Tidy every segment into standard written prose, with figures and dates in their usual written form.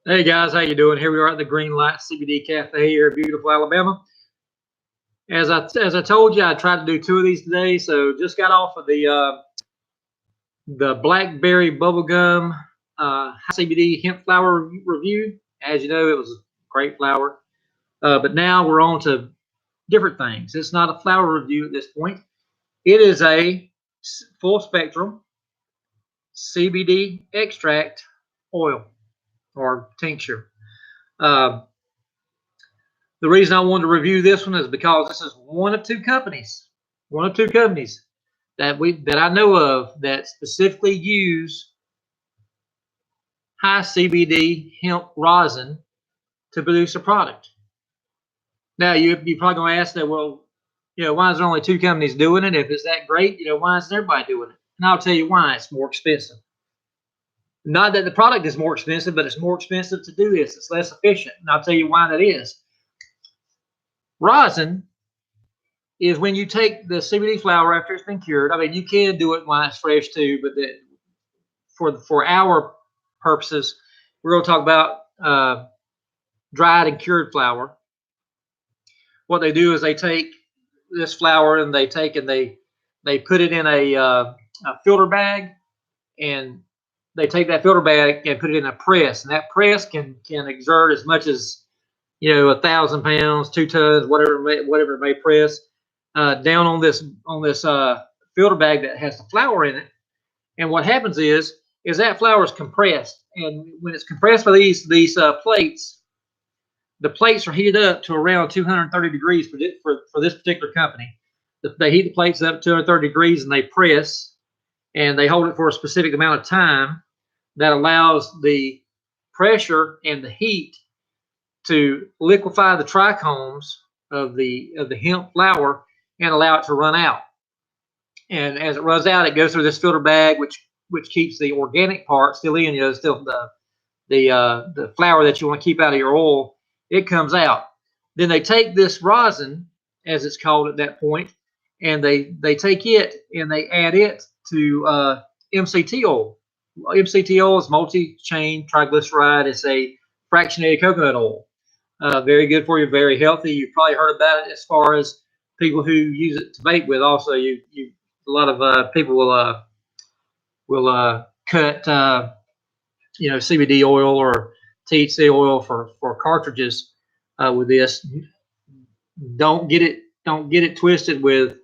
Hey guys, how you doing? Here we are at the Green Light CBD Cafe here in beautiful Alabama. As I told you, I tried to do two of these today. So just got off of the blackberry bubblegum CBD hemp flower review. As you know, it was a great flower. But now we're on to different things. It's not a flower review at this point. It is a full spectrum CBD extract oil or tincture. Uh, The reason I wanted to review this one is because this is one of two companies that I know of that specifically use high CBD hemp rosin to produce a product. Now you're probably going to ask that, well, why is there only two companies doing it? If it's that great, why isn't everybody doing it? And I'll tell you why. It's more expensive. Not that the product is more expensive, but it's more expensive to do this. It's less efficient, and I'll tell you why that is. Rosin is when you take the CBD flower after it's been cured. I mean, you can do it while it's fresh too, but for our purposes, we're going to talk about dried and cured flower. What they do is they take this flower and they put it in a filter bag, and they take that filter bag and put it in a press, and that press can exert as much as 1,000 pounds, 2 tons, whatever it may press. Down on this filter bag that has the flour in it, and what happens is that flour is compressed, and when it's compressed by these plates, the plates are heated up to around 230 degrees for this particular company. They heat the plates up to 230 degrees, and they press, and they hold it for a specific amount of time that allows the pressure and the heat to liquefy the trichomes of the hemp flour and allow it to run out. And as it runs out, it goes through this filter bag, which keeps the organic part still in. Still the flour that you want to keep out of your oil. It comes out. Then they take this rosin, as it's called at that point, and they take it and they add it to MCT oil. MCT oil is multi-chain triglyceride. It's a fractionated coconut oil. Very good for you, very healthy. You've probably heard about it as far as people who use it to vape with. Also, a lot of people will cut CBD oil or THC oil for cartridges with this. Don't get it twisted with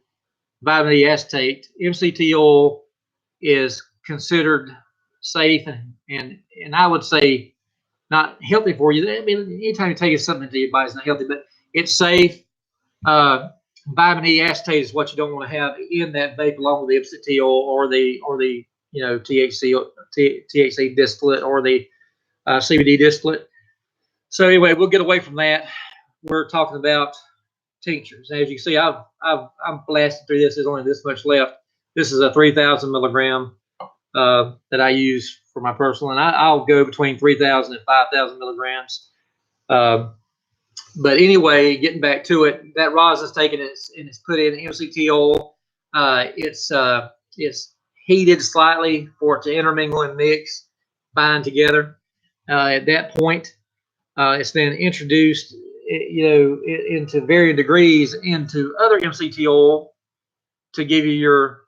vitamin E acetate. MCT oil is considered safe and I would say not healthy for you. I mean, anytime you take something to your body, it's not healthy, but it's safe. Vitamin E acetate is what you don't want to have in that vape, along with the MCT oil or the THC distillate or the CBD distillate. So anyway, we'll get away from that. We're talking about tinctures. As you can see, I'm blasting through this. There's only this much left. This is a 3,000 milligram that I use for my personal, and I'll go between 3,000 and 5,000 milligrams. But anyway, getting back to it, that rosin is taken and it's put in MCT oil. It's heated slightly for it to intermingle and mix, bind together. At that point, it's then introduced, into varying degrees into other MCT oil to give you your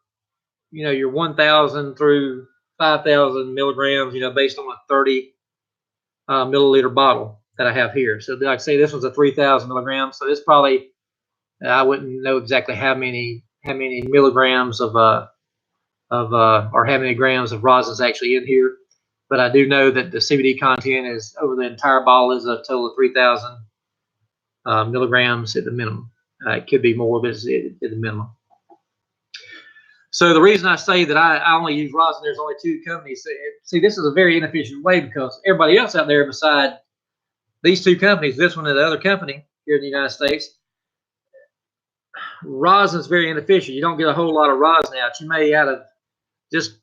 1,000 through 5,000 milligrams, based on a 30 milliliter bottle that I have here. So like I say, this was a 3,000 milligrams. So this probably, I wouldn't know exactly how many milligrams or how many grams of rosin is actually in here. But I do know that the CBD content is over the entire bottle is a total of 3,000 milligrams at the minimum. It could be more, but it's at the minimum. So the reason I say that I only use rosin, there's only two companies. See, this is a very inefficient way because everybody else out there beside these two companies, this one and the other company here in the United States, rosin is very inefficient. You don't get a whole lot of rosin out. You may out of just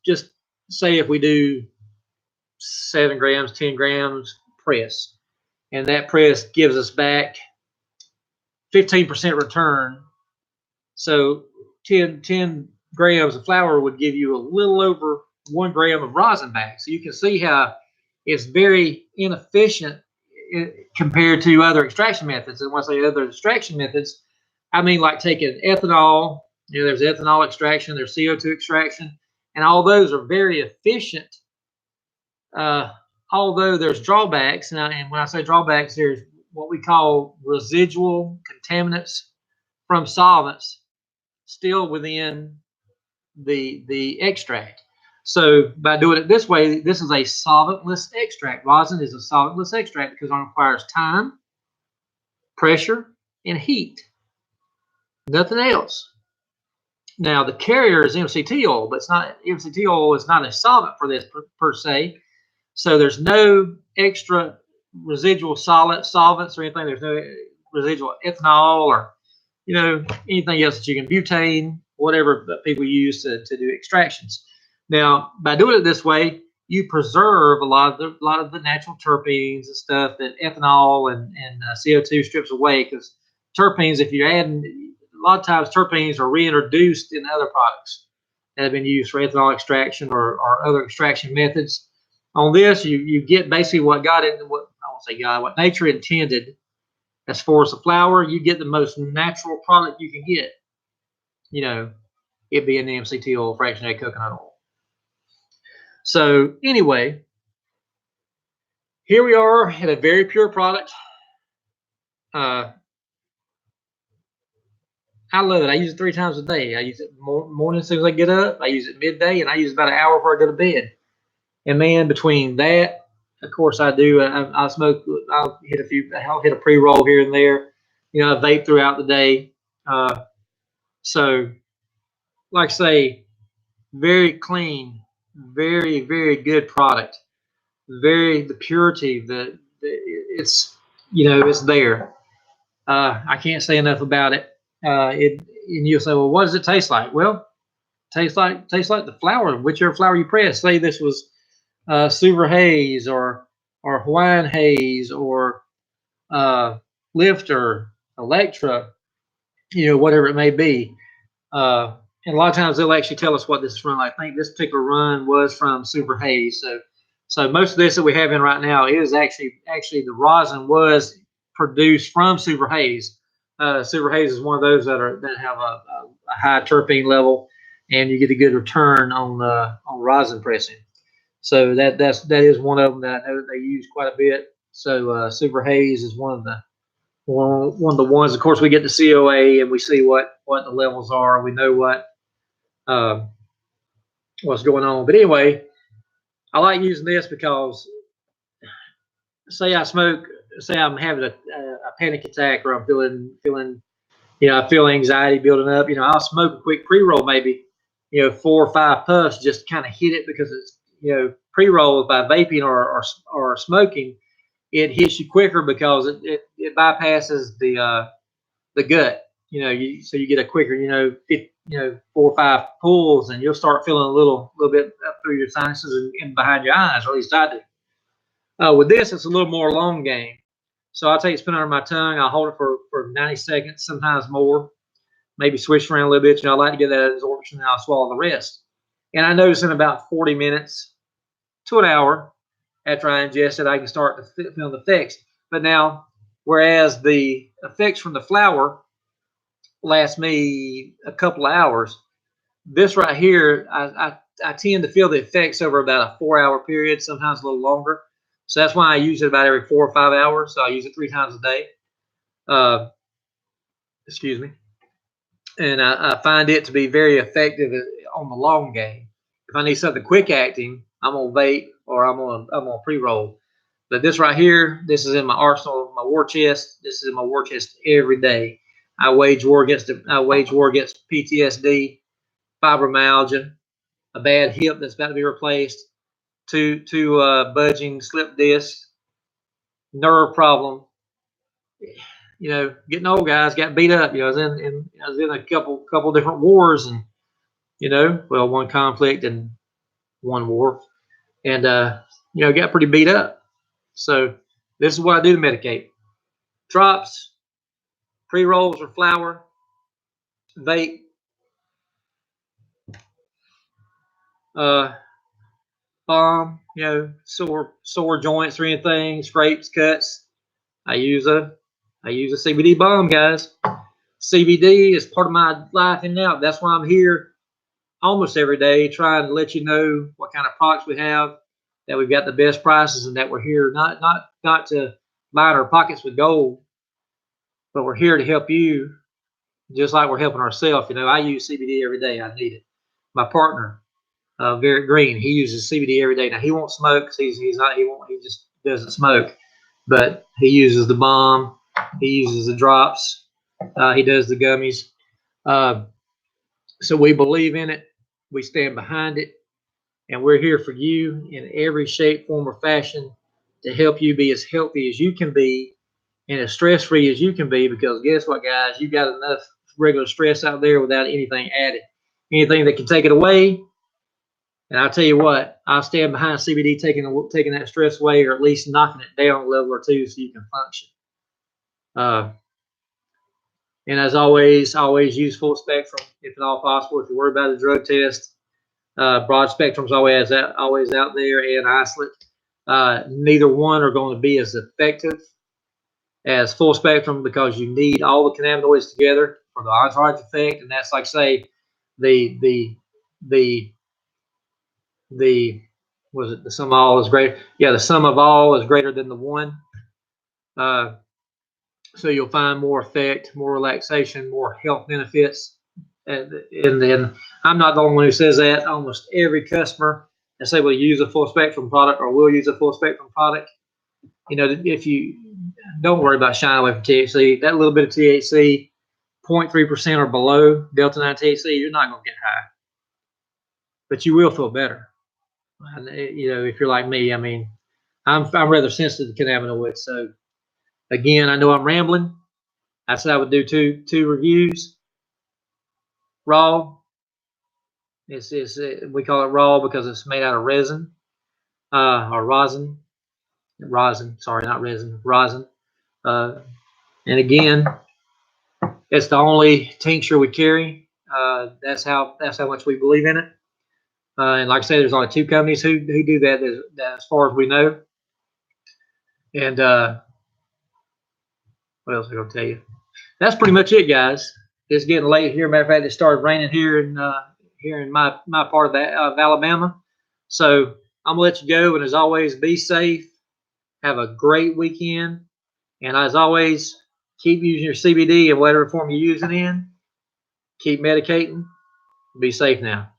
say if we do 7 grams, 10 grams press, and that press gives us back 15% return. So 10 grams of flour would give you a little over 1 gram of rosin back. So you can see how it's very inefficient compared to other extraction methods. And when I say other extraction methods, I mean like taking ethanol. There's ethanol extraction, there's CO2 extraction, and all those are very efficient. Although there's drawbacks, and when I say drawbacks, there's what we call residual contaminants from solvents still within the extract. So by doing it this way, this is a solventless extract. Rosin is a solventless extract because it requires time, pressure, and heat. Nothing else. Now the carrier is MCT oil, but it's not. MCT oil is not a solvent for this per se. So there's no extra residual solvents or anything. There's no residual ethanol or anything else that you can, butane, whatever that people use to do extractions. Now, by doing it this way, you preserve a lot of the natural terpenes and stuff that ethanol and CO2 strips away. Because terpenes, if you're adding, a lot of times terpenes are reintroduced in other products that have been used for ethanol extraction or other extraction methods. On this, you get basically what what nature intended. As far as the flour, you get the most natural product you can get. It being the MCT oil, fractionated coconut oil. So anyway, here we are at a very pure product. I love it. I use it 3 times a day. I use it morning as soon as I get up. I use it midday, and I use it about an hour before I go to bed. And man, between that, of course, I do. I smoke. I'll hit a pre-roll here and there. I vape throughout the day. So, like I say, very clean, very, very good product. The purity, it's it's there. I can't say enough about it. And you'll say, well, what does it taste like? Well, tastes like the flour, whichever flour you press. Say this was Suver Haze or Hawaiian Haze or Lifter, Electra, whatever it may be. And a lot of times they'll actually tell us what this is from. I think this particular run was from Super Haze. So most of this that we have in right now is actually the rosin was produced from Super Haze. Super Haze is one of those that have a high terpene level, and you get a good return on rosin pressing. So that is one of them that I know that they use quite a bit. So Super Haze is one of the ones. Of course, we get the COA and we see what the levels are. We know what's going on. But anyway, I like using this because say I'm having a panic attack or I'm feeling I feel anxiety building up. I'll smoke a quick pre-roll, maybe 4 or 5 puffs, just to kind of hit it, because it's pre-roll by vaping or smoking, it hits you quicker because it bypasses the gut. So you get a quicker 4 or 5 pulls, and you'll start feeling a little bit up through your sinuses and behind your eyes, or at least I do. With this, it's a little more long game. So I'll take a spin under my tongue. I'll hold it for 90 seconds, sometimes more. Maybe switch around a little bit. I like to get that absorption, and I'll swallow the rest. And I notice in about 40 minutes to an hour after I ingest it, I can start to feel the effects. But now, whereas the effects from the flour last me a couple of hours, this right here, I tend to feel the effects over about a 4-hour period, sometimes a little longer. So that's why I use it about every 4 or 5 hours. So I use it 3 times a day. Excuse me. And I find it to be very effective on the long game. If I need something quick acting, I'm gonna vape or I'm gonna pre-roll. But this right here, this is in my arsenal, my war chest. This is in my war chest every day. I wage war against PTSD, fibromyalgia, a bad hip that's about to be replaced, two budging slip discs, nerve problem. Getting old, guys, got beat up. I was in a couple different wars, and one conflict and one war, and got pretty beat up. So this is what I do to medicate: drops, pre-rolls or flour, vape. balm, you know, sore joints or anything, scrapes, cuts. I use a CBD balm, guys. CBD is part of my life and now. That's why I'm here almost every day trying to let you know what kind of products we have, that we've got the best prices, and that we're here not to line our pockets with gold, but we're here to help you just like we're helping ourselves. You know, I use CBD every day. I need it. My partner, Garrett Green, he uses CBD every day. Now he won't smoke because he just doesn't smoke, but he uses the balm, he uses the drops, he does the gummies. Uh, so we believe in it, we stand behind it, and we're here for you in every shape, form, or fashion to help you be as healthy as you can be and as stress-free as you can be. Because guess what, guys? You got enough regular stress out there without anything added, anything that can take it away. And I'll tell you what, I'll stand behind CBD taking that stress away, or at least knocking it down a level or two so you can function. And as always, use full spectrum if at all possible. If you're worried about a drug test, broad spectrum's always out there, and isolate. Neither one are going to be as effective as full spectrum because you need all the cannabinoids together for the entourage effect, and that's like say the was it the sum of all is greater? Yeah, the sum of all is greater than the one. So you'll find more effect, more relaxation, more health benefits. And then I'm not the only one who says that. Almost every customer that say we'll use a full spectrum product or we'll use a full spectrum product, you know, if you don't worry about shying away from THC, that little bit of THC, 0.3% or below Delta 9 THC, you're not going to get high, but you will feel better. And, you know, if you're like me, I mean, I'm rather sensitive to cannabinoids. So again, I know I'm rambling. I said I would do two reviews. Raw. We call it raw because it's made out of resin, or rosin. Rosin, sorry, not resin, rosin. And again, it's the only tincture we carry. That's how much we believe in it. And like I said, there's only 2 companies who do that, as far as we know. And what else am I going to tell you? That's pretty much it, guys. It's getting late here. Matter of fact, it started raining here in my part of Alabama. So I'm gonna let you go. And as always, be safe. Have a great weekend. And as always, keep using your CBD in whatever form you're using in. Keep medicating. Be safe now.